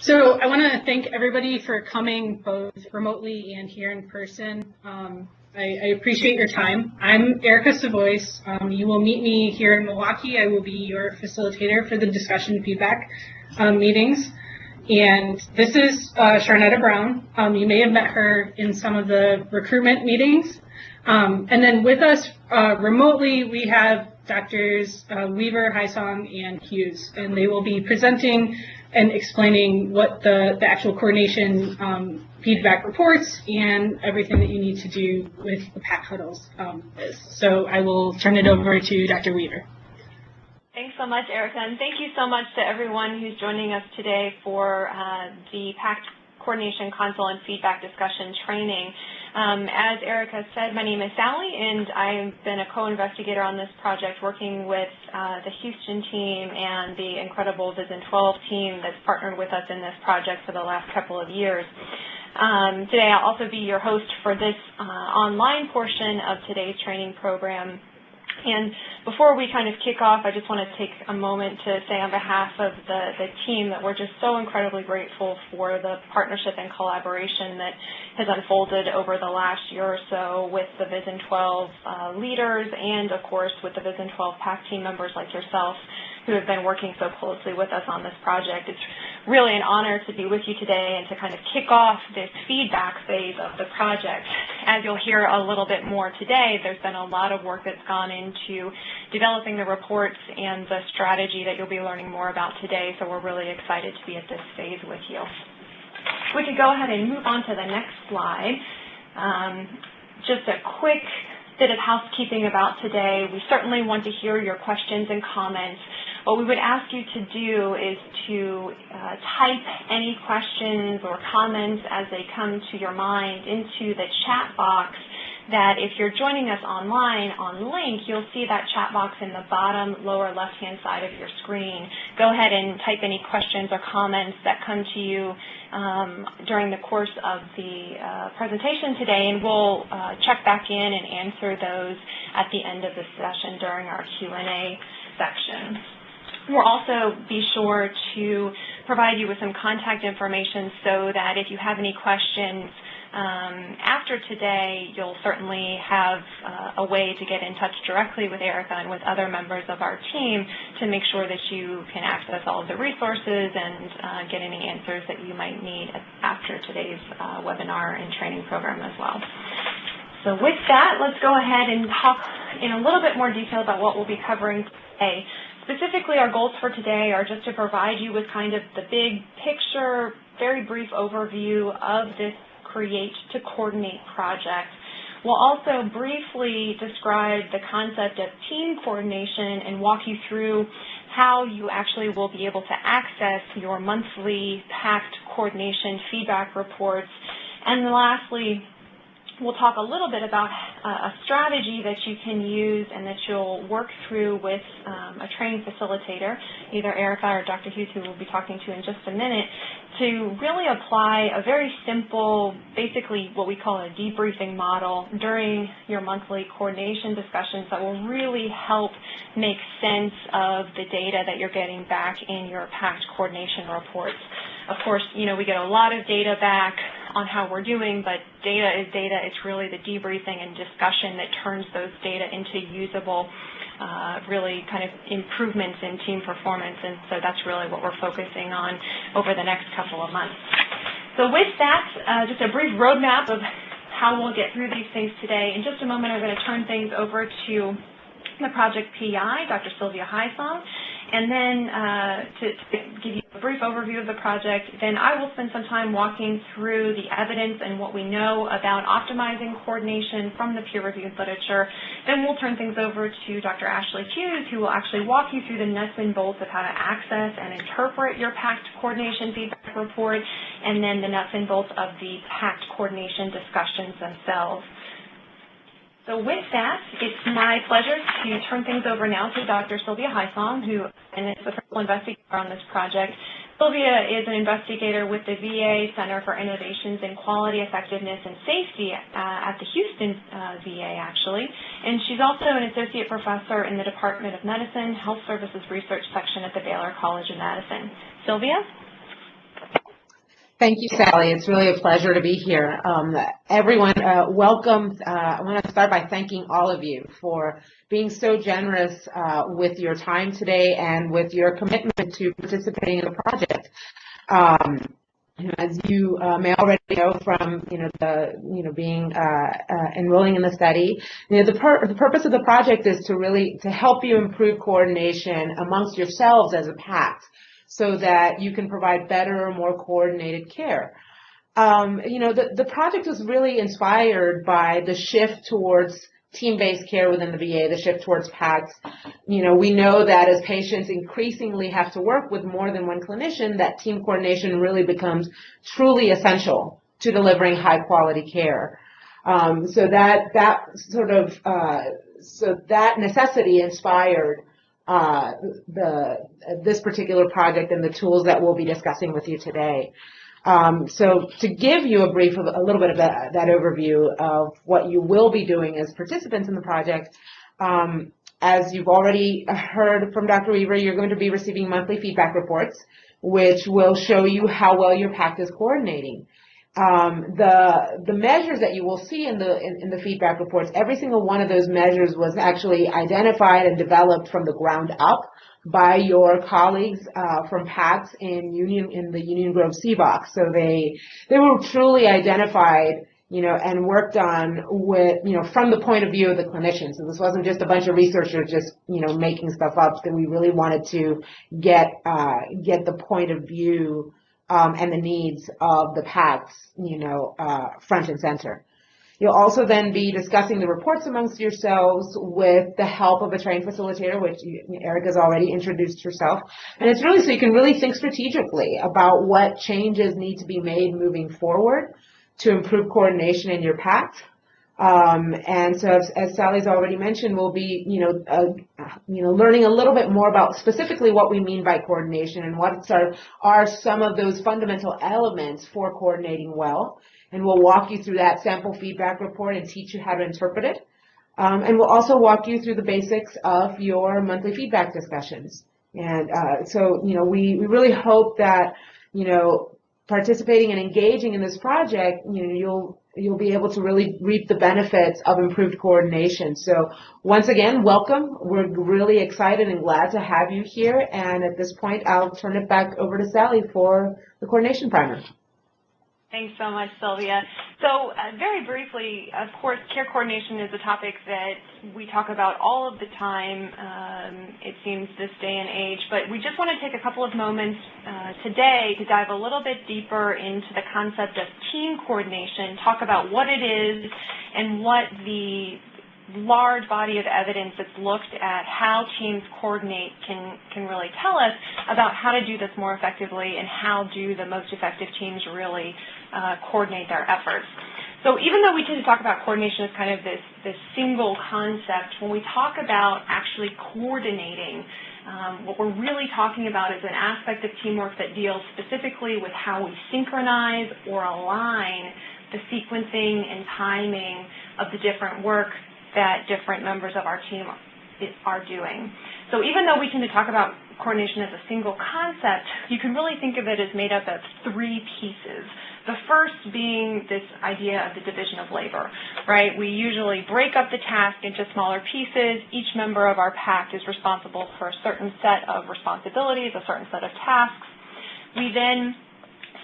So I want to thank everybody for coming both remotely and here in person. I appreciate your time. I'm Erica Savoyce. You will meet me here in Milwaukee. I will be your facilitator for the discussion feedback meetings. And this is Sharnetta Brown. You may have met her in some of the recruitment meetings. And then with us remotely, we have Drs. Weaver, Hisong, and Hughes, and they will be presenting and explaining what the actual coordination feedback reports and everything that you need to do with the PAC huddles is. So I will turn it over to Dr. Weaver. Thanks so much, Erica, and thank you so much to everyone who's joining us today for the PAC Coordination Console and Feedback Discussion Training. As Erica said, my name is Sally, and I've been a co-investigator on this project working with the Houston team and the incredible Vision 12 team that's partnered with us in this project for the last couple of years. Today I'll also be your host for this online portion of today's training program. And before we kind of kick off, I just want to take a moment to say on behalf of the team that we're just so incredibly grateful for the partnership and collaboration that has unfolded over the last year or so with the Vision 12 leaders and, of course, with the Vision 12 PAC team members like yourself who have been working so closely with us on this project. It's really an honor to be with you today and to kind of kick off this feedback phase of the project. As you'll hear a little bit more today, there's been a lot of work that's gone into developing the reports and the strategy that you'll be learning more about today, so we're really excited to be at this phase with you. We could go ahead and move on to the next slide. Just a quick bit of housekeeping about today. We certainly want to hear your questions and comments. What we would ask you to do is to type any questions or comments as they come to your mind into the chat box that if you're joining us online on link, you'll see that chat box in the bottom lower left-hand side of your screen. Go ahead and type any questions or comments that come to you during the course of the presentation today, and we'll check back in and answer those at the end of the session during our Q&A section. We'll also be sure to provide you with some contact information so that if you have any questions after today, you'll certainly have a way to get in touch directly with Erica and with other members of our team to make sure that you can access all of the resources and get any answers that you might need after today's webinar and training program as well. So with that, let's go ahead and talk in a little bit more detail about what we'll be covering today. Specifically, our goals for today are just to provide you with kind of the big picture, very brief overview of this Create to Coordinate project. We'll also briefly describe the concept of team coordination and walk you through how you actually will be able to access your monthly PAC coordination feedback reports. And then lastly, we'll talk a little bit about a strategy that you can use and that you'll work through with a training facilitator, either Erica or Dr. Hughes, who we'll be talking to in just a minute, to really apply a very simple, basically what we call a debriefing model during your monthly coordination discussions that will really help make sense of the data that you're getting back in your PAC coordination reports. Of course, you know, we get a lot of data back on how we're doing, but data is data. It's really the debriefing and discussion that turns those data into usable, really kind of improvements in team performance, and so that's really what we're focusing on over the next couple of months. So with that, just a brief roadmap of how we'll get through these things today. In just a moment, I'm going to turn things over to the project PI, Dr. Sylvia Hisong, and then to give you a brief overview of the project, then I will spend some time walking through the evidence and what we know about optimizing coordination from the peer-reviewed literature. Then we'll turn things over to Dr. Ashley Hughes, who will actually walk you through the nuts and bolts of how to access and interpret your PAC coordination feedback report, and then the nuts and bolts of the PAC coordination discussions themselves. So with that, it's my pleasure to turn things over now to Dr. Sylvia Hisong, who is the principal investigator on this project. Sylvia is an investigator with the VA Center for Innovations in Quality, Effectiveness, and Safety at the Houston VA, actually. And she's also an associate professor in the Department of Medicine, Health Services Research Section at the Baylor College of Medicine. Sylvia? Thank you, Sally. It's really a pleasure to be here. Everyone, welcome. I want to start by thanking all of you for being so generous with your time today and with your commitment to participating in the project. As you may already know from being enrolling in the study, the purpose of the project is to help you improve coordination amongst yourselves as a PACT, so that you can provide better, more coordinated care. The project was really inspired by the shift towards team-based care within the VA, the shift towards PACTs. We know that as patients increasingly have to work with more than one clinician, that team coordination really becomes truly essential to delivering high-quality care. So that necessity inspired this particular project and the tools that we'll be discussing with you today. So to give you a little bit of that overview of what you will be doing as participants in the project, as you've already heard from Dr. Weaver, you're going to be receiving monthly feedback reports, which will show you how well your PACT is coordinating. The measures that you will see in the feedback reports, every single one of those measures was actually identified and developed from the ground up by your colleagues from PACTs in the Union Grove CBOC. So they were truly identified, and worked on with, from the point of view of the clinicians. So this wasn't just a bunch of researchers just, making stuff up. That we really wanted to get the point of view and the needs of the PACTs, front and center. You'll also then be discussing the reports amongst yourselves with the help of a trained facilitator, which Erica's already introduced herself. And it's really so you can really think strategically about what changes need to be made moving forward to improve coordination in your PACT. And so, as Sally's already mentioned, we'll be, learning a little bit more about specifically what we mean by coordination and what are some of those fundamental elements for coordinating well. And we'll walk you through that sample feedback report and teach you how to interpret it. And we'll also walk you through the basics of your monthly feedback discussions. And so, we really hope that, participating and engaging in this project, you'll be able to really reap the benefits of improved coordination. So once again, welcome. We're really excited and glad to have you here. And at this point, I'll turn it back over to Sally for the coordination primer. Thanks so much, Sylvia. So very briefly, of course, care coordination is a topic that we talk about all of the time, it seems, this day and age. But we just want to take a couple of moments today to dive a little bit deeper into the concept of team coordination, talk about what it is and what the large body of evidence that's looked at how teams coordinate can really tell us about how to do this more effectively and how do the most effective teams really coordinate their efforts. So even though we tend to talk about coordination as kind of this single concept, when we talk about actually coordinating, what we're really talking about is an aspect of teamwork that deals specifically with how we synchronize or align the sequencing and timing of the different work that different members of our team are doing. So even though we tend to talk about coordination as a single concept, you can really think of it as made up of three pieces. The first being this idea of the division of labor, right? We usually break up the task into smaller pieces. Each member of our PACT is responsible for a certain set of responsibilities, a certain set of tasks. We then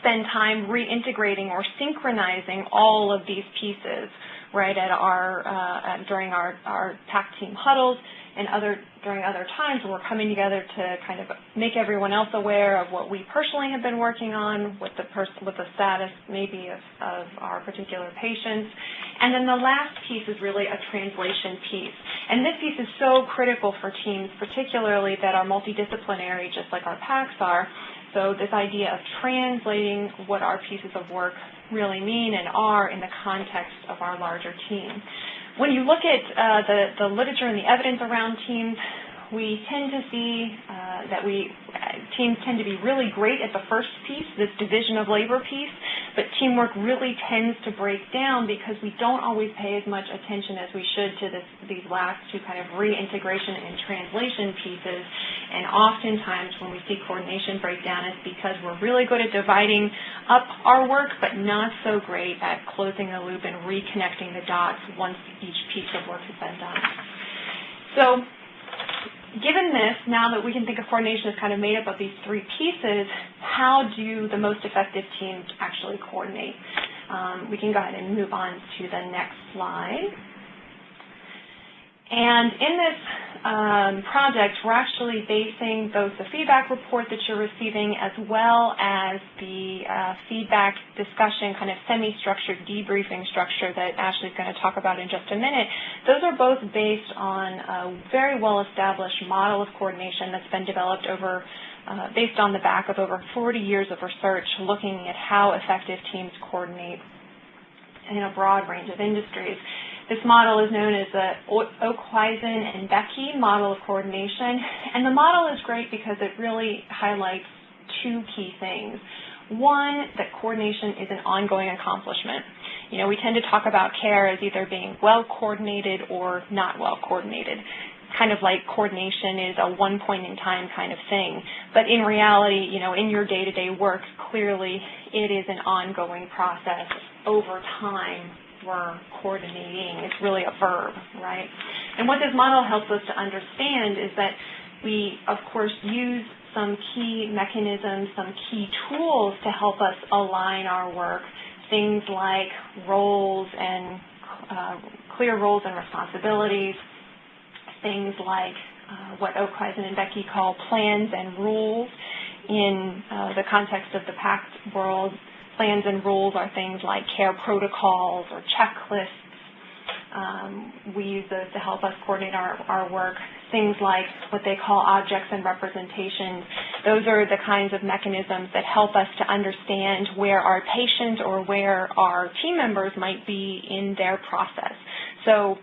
spend time reintegrating or synchronizing all of these pieces, right, at during our PACT team huddles and during other times when we're coming together to kind of make everyone else aware of what we personally have been working on, with the status maybe of our particular patients. And then the last piece is really a translation piece. And this piece is so critical for teams, particularly that are multidisciplinary, just like our PACTs are. So this idea of translating what our pieces of work really mean and are in the context of our larger team. When you look at the literature and the evidence around teams, we tend to see that teams tend to be really great at the first piece, this division of labor piece, but teamwork really tends to break down because we don't always pay as much attention as we should to these last two kind of reintegration and translation pieces. And oftentimes when we see coordination break down, it's because we're really good at dividing up our work, but not so great at closing the loop and reconnecting the dots once each piece of work has been done. So given this, now that we can think of coordination as kind of made up of these three pieces, how do the most effective teams actually coordinate? We can go ahead and move on to the next slide. And in this project, we're actually basing both the feedback report that you're receiving as well as the feedback discussion, kind of semi-structured debriefing structure that Ashley's going to talk about in just a minute. Those are both based on a very well-established model of coordination that's been developed over based on the back of over 40 years of research looking at how effective teams coordinate in a broad range of industries. This model is known as the Oak-Huizen and Becky model of coordination, and the model is great because it really highlights two key things. One, that coordination is an ongoing accomplishment. You know, we tend to talk about care as either being well coordinated or not well coordinated. Kind of like coordination is a one point in time kind of thing. But in reality, you know, in your day-to-day work, clearly it is an ongoing process. Over time, we're coordinating. It's really a verb, right? And what this model helps us to understand is that we, of course, use some key mechanisms, some key tools to help us align our work, things like roles and clear roles and responsibilities, things like what Oak-Huizen and Becky call plans and rules. In the context of the PACT world, plans and rules are things like care protocols or checklists. We use those to help us coordinate our work. Things like what they call objects and representations. Those are the kinds of mechanisms that help us to understand where our patient or where our team members might be in their process. So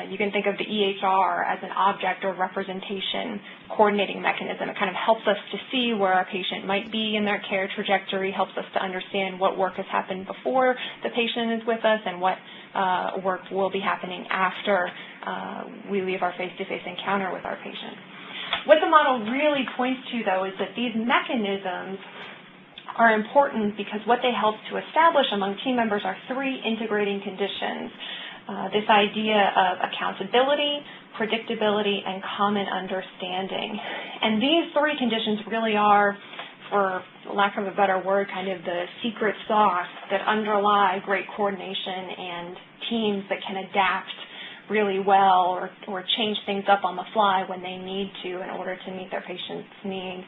you can think of the EHR as an object or representation coordinating mechanism. It kind of helps us to see where our patient might be in their care trajectory, helps us to understand what work has happened before the patient is with us and what work will be happening after we leave our face-to-face encounter with our patient. What the model really points to, though, is that these mechanisms are important because what they help to establish among team members are three integrating conditions. This idea of accountability, predictability, and common understanding. And these three conditions really are, for lack of a better word, kind of the secret sauce that underlie great coordination and teams that can adapt really well or change things up on the fly when they need to in order to meet their patients' needs.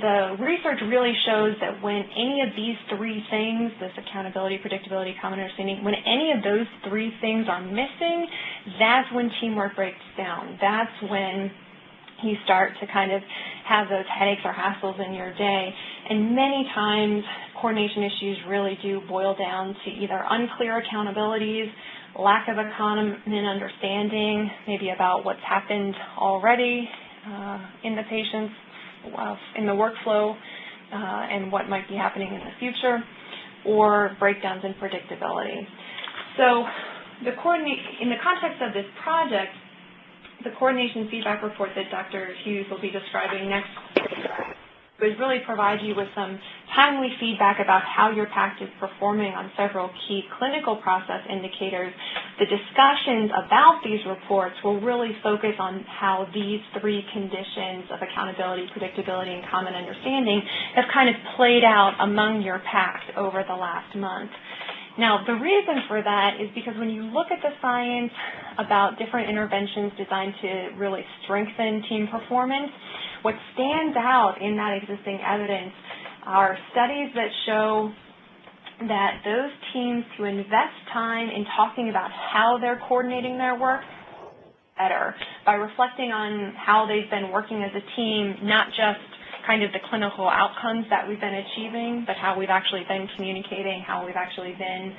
The research really shows that when any of these three things, this accountability, predictability, common understanding, when any of those three things are missing, that's when teamwork breaks down. That's when you start to kind of have those headaches or hassles in your day. And many times, coordination issues really do boil down to either unclear accountabilities, lack of a common understanding, maybe about what's happened already in the patient's in the workflow and what might be happening in the future, or breakdowns in predictability. So in the context of this project, the coordination feedback report that Dr. Hughes will be describing next would really provide you with some timely feedback about how your PACT is performing on several key clinical process indicators. The discussions about these reports will really focus on how these three conditions of accountability, predictability, and common understanding have kind of played out among your PACT over the last month. Now, the reason for that is because when you look at the science about different interventions designed to really strengthen team performance, what stands out in that existing evidence are studies that show that those teams who invest time in talking about how they're coordinating their work better by reflecting on how they've been working as a team, not just kind of the clinical outcomes that we've been achieving, but how we've actually been communicating, how we've actually been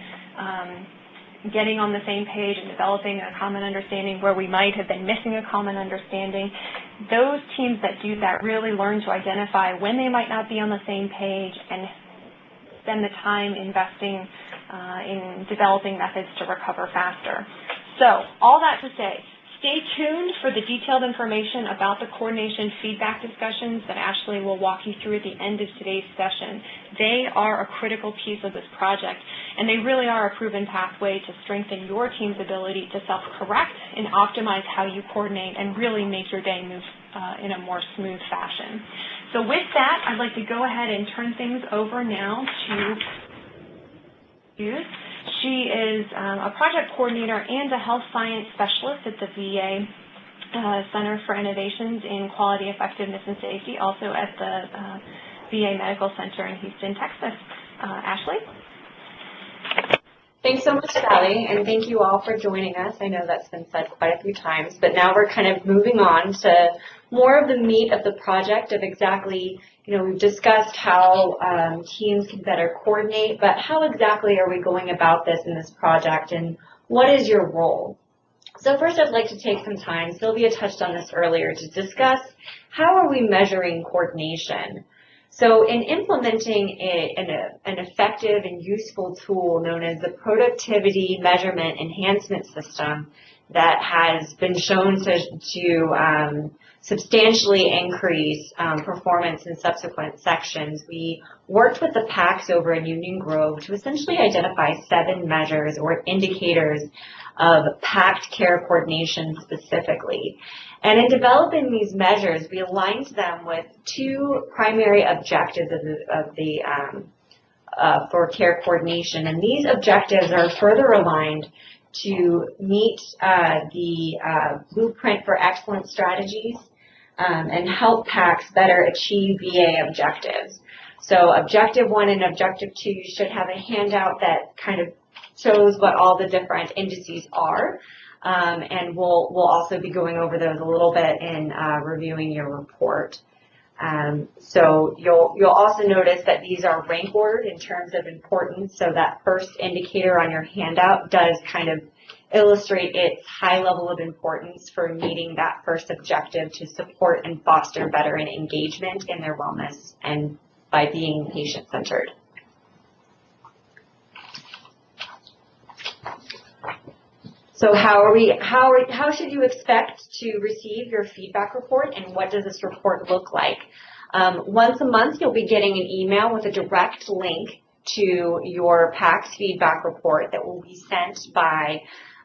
getting on the same page and developing a common understanding where we might have been missing a common understanding. Those teams that do that really learn to identify when they might not be on the same page and spend the time investing in developing methods to recover faster. So all that to say, Stay tuned for the detailed information about the coordination feedback discussions that Ashley will walk you through at the end of today's session. They are a critical piece of this project, and they really are a proven pathway to strengthen your team's ability to self-correct and optimize how you coordinate and really make your day move in a more smooth fashion. So with that, I'd like to go ahead and turn things over now to Hughes. She is a project coordinator and a health science specialist at the VA Center for Innovations in Quality, Effectiveness, and Safety, also at the VA Medical Center in Houston, Texas. Ashley? Thanks so much, Sally, and thank you all for joining us. I know that's been said quite a few times, but now we're kind of moving on to more of the meat of the project of exactly, we've discussed how teams can better coordinate, but how exactly are we going about this in this project, and what is your role? So first I'd like to take some time, Sylvia touched on this earlier, to discuss how are we measuring coordination. So in implementing an effective and useful tool known as the Productivity Measurement Enhancement System that has been shown to substantially increase performance in subsequent sections, we worked with the PACs over in Union Grove to essentially identify 7 measures or indicators of PACT care coordination specifically. And in developing these measures, we aligned them with 2 primary objectives for care coordination. And these objectives are further aligned to meet the Blueprint for Excellence strategies and help PACs better achieve VA objectives. So Objective 1 and Objective 2, you should have a handout that kind of shows what all the different indices are. And we'll also be going over those a little bit in reviewing your report. So you'll also notice that these are rank ordered in terms of importance. So that first indicator on your handout does kind of illustrate its high level of importance for meeting that first objective to support and foster veteran engagement in their wellness and by being patient-centered. So how should you expect to receive your feedback report, and what does this report look like? Once a month, you'll be getting an email with a direct link to your PACS feedback report that will be sent by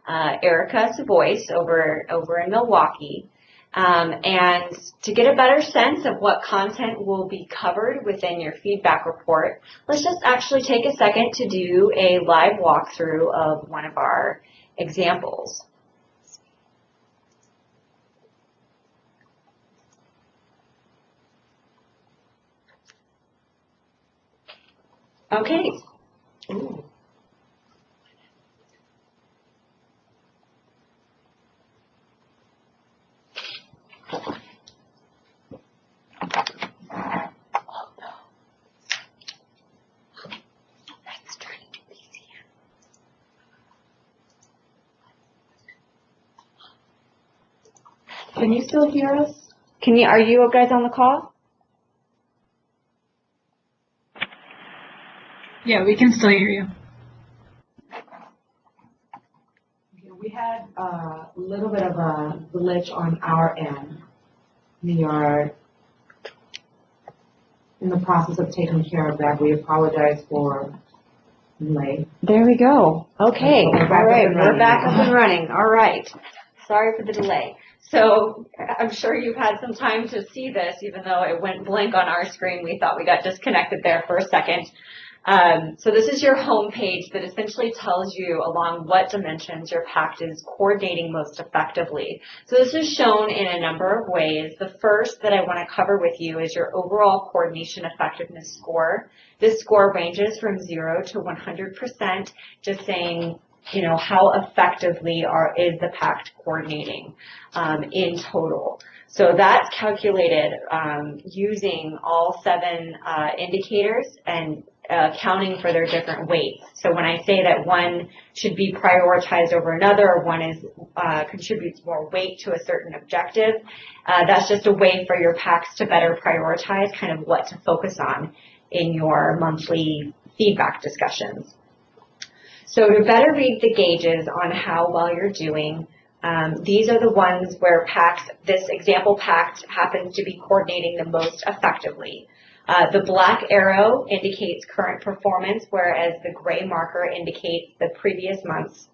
Erica Savoyce over in Milwaukee. And to get a better sense of what content will be covered within your feedback report, let's just actually take a second to do a live walkthrough of one of our examples. Okay. Ooh. Can you still hear us? Are you guys on the call? Yeah, we can still hear you. We had a little bit of a glitch on our end. We are in the process of taking care of that. We apologize for delay. There we go. Okay. All right. We're back up and running. All right. Sorry for the delay. So I'm sure you've had some time to see this, even though it went blank on our screen. We thought we got disconnected there for a second. So this is your home page that essentially tells you along what dimensions your PACT is coordinating most effectively. So this is shown in a number of ways. The first that I want to cover with you is your overall coordination effectiveness score. This score ranges from 0 to 100%, just saying, how effectively is the PACT coordinating in total. So that's calculated using all 7 indicators and accounting for their different weights. So when I say that one should be prioritized over another, or one contributes more weight to a certain objective, that's just a way for your PACs to better prioritize kind of what to focus on in your monthly feedback discussions. So to better read the gauges on how well you're doing, These are the ones where PACT, this example PACT happens to be coordinating the most effectively. The black arrow indicates current performance, whereas the gray marker indicates the previous month's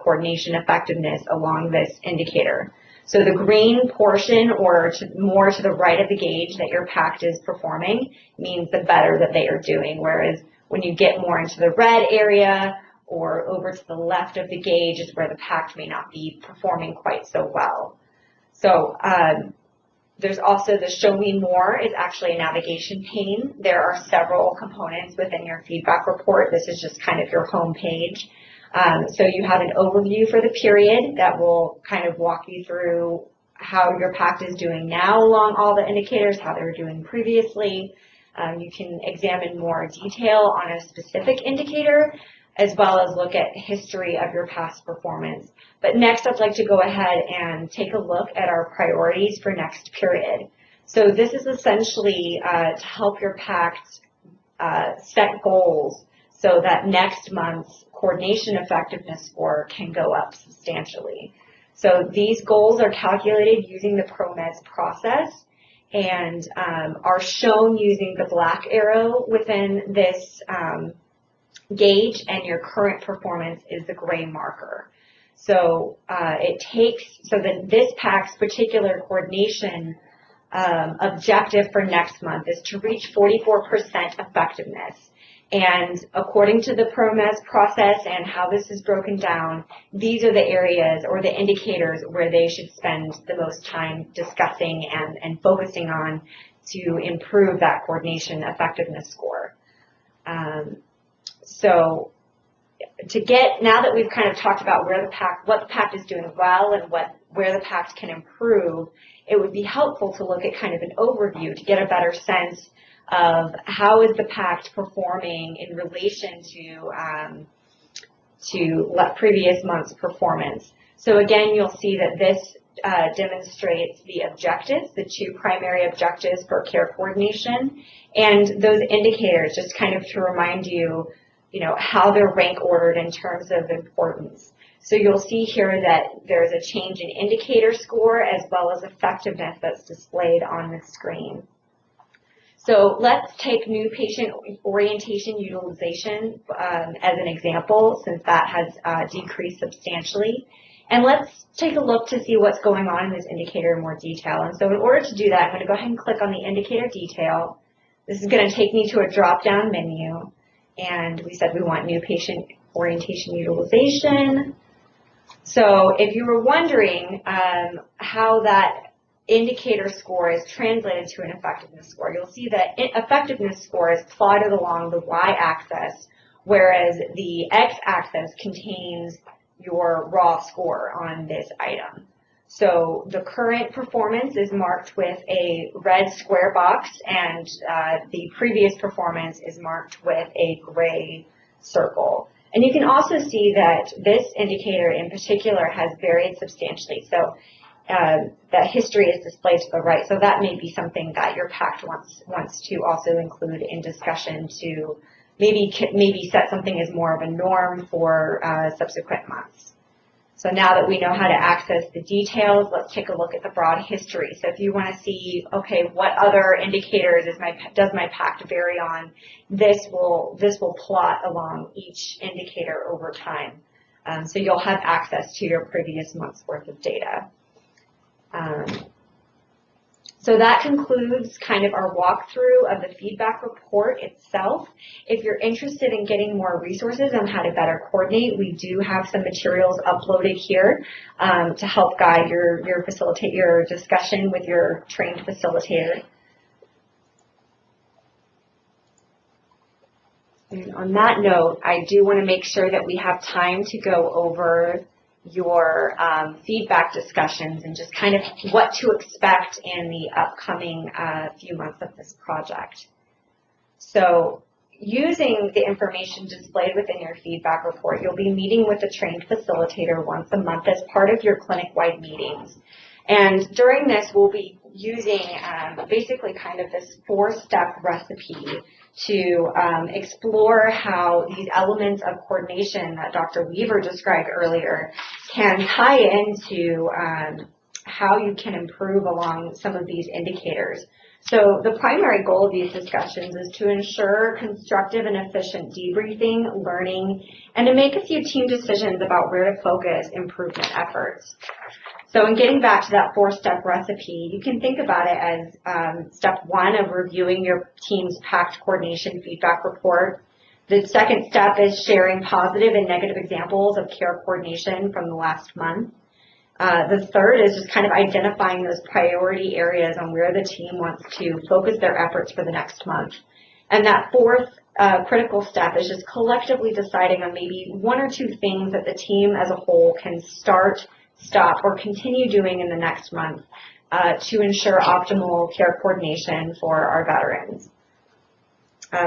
coordination effectiveness along this indicator. So the green portion, or more to the right of the gauge that your PACT is performing, means the better that they are doing, whereas when you get more into the red area or over to the left of the gauge is where the PACT may not be performing quite so well. So there's also the Show Me More is actually a navigation pane. There are several components within your feedback report. This is just kind of your home page. So you have an overview for the period that will kind of walk you through how your PACT is doing now along all the indicators, how they were doing previously. You can examine more detail on a specific indicator, as well as look at history of your past performance. But next, I'd like to go ahead and take a look at our priorities for next period. So this is essentially to help your PACT set goals so that next month's coordination effectiveness score can go up substantially. So these goals are calculated using the ProMES process and are shown using the black arrow within this gauge, and your current performance is the gray marker. So this PACT's particular coordination objective for next month is to reach 44% effectiveness. And according to the ProMES process and how this is broken down, these are the areas or the indicators where they should spend the most time discussing and focusing on to improve that coordination effectiveness score. So now that we've kind of talked about what the PACT is doing well and where the PACT can improve, it would be helpful to look at kind of an overview to get a better sense of how is the PACT performing in relation to previous month's performance. So again, you'll see that this demonstrates the objectives, the two primary objectives for care coordination, and those indicators, just kind of to remind you, how they're rank ordered in terms of importance. So you'll see here that there's a change in indicator score as well as effectiveness that's displayed on the screen. So let's take new patient orientation utilization as an example, since that has decreased substantially. And let's take a look to see what's going on in this indicator in more detail. And so in order to do that, I'm going to go ahead and click on the indicator detail. This is going to take me to a drop-down menu. And we said we want new patient orientation utilization. So if you were wondering how that indicator score is translated to an effectiveness score, you'll see that effectiveness score is plotted along the y-axis, whereas the x-axis contains your raw score on this item. So the current performance is marked with a red square box, and the previous performance is marked with a gray circle. And you can also see that this indicator in particular has varied substantially. So that history is displayed to the right. So that may be something that your PACT wants to also include in discussion to maybe set something as more of a norm for subsequent months. So now that we know how to access the details, let's take a look at the broad history. So if you want to see, okay, what other indicators does my PACT vary on, this will plot along each indicator over time. So you'll have access to your previous month's worth of data. So that concludes kind of our walkthrough of the feedback report itself. If you're interested in getting more resources on how to better coordinate, we do have some materials uploaded here to help guide your discussion with your trained facilitator. And on that note, I do want to make sure that we have time to go over your feedback discussions and just kind of what to expect in the upcoming few months of this project. So using the information displayed within your feedback report, you'll be meeting with a trained facilitator once a month as part of your clinic-wide meetings. And during this, we'll be using basically kind of this 4-step recipe to explore how these elements of coordination that Dr. Weaver described earlier can tie into how you can improve along some of these indicators. So the primary goal of these discussions is to ensure constructive and efficient debriefing, learning, and to make a few team decisions about where to focus improvement efforts. So in getting back to that 4-step recipe, you can think about it as step 1 of reviewing your team's PACT coordination feedback report. The second step is sharing positive and negative examples of care coordination from the last month. The third is just kind of identifying those priority areas on where the team wants to focus their efforts for the next month. And that fourth critical step is just collectively deciding on maybe 1 or 2 things that the team as a whole can start, stop, or continue doing in the next month to ensure optimal care coordination for our veterans.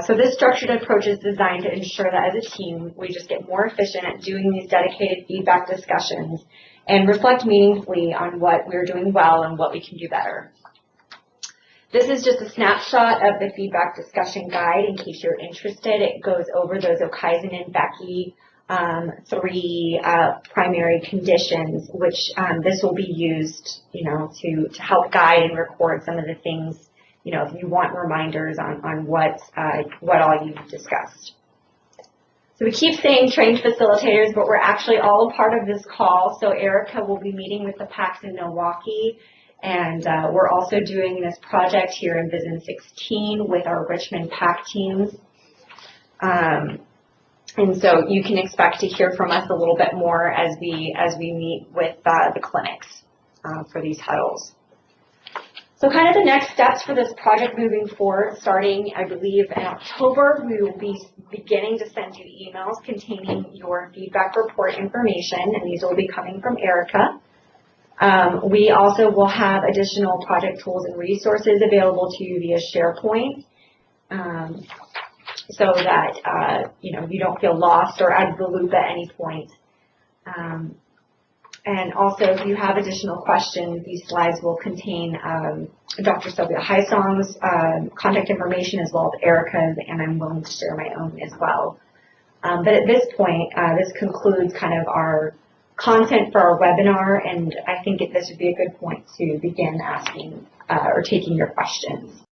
So this structured approach is designed to ensure that as a team, we just get more efficient at doing these dedicated feedback discussions and reflect meaningfully on what we're doing well and what we can do better. This is just a snapshot of the feedback discussion guide in case you're interested. It goes over those Okeizinen and Becky 3 primary conditions, which this will be used, to help guide and record some of the things, if you want reminders on what all you've discussed. So we keep saying trained facilitators, but we're actually all a part of this call. So Erica will be meeting with the PACs in Milwaukee, and we're also doing this project here in Vision 16 with our Richmond PAC teams. And so you can expect to hear from us a little bit more as we meet with the clinics for these huddles. So kind of the next steps for this project moving forward, starting, I believe, in October, we will be beginning to send you emails containing your feedback report information, and these will be coming from Erica. We also will have additional project tools and resources available to you via SharePoint, so that you don't feel lost or out of the loop at any point. And also, if you have additional questions, these slides will contain Dr. Sylvia Hysong's contact information as well as Erica's, and I'm willing to share my own as well. But at this point, this concludes kind of our content for our webinar, and I think this would be a good point to begin asking or taking your questions.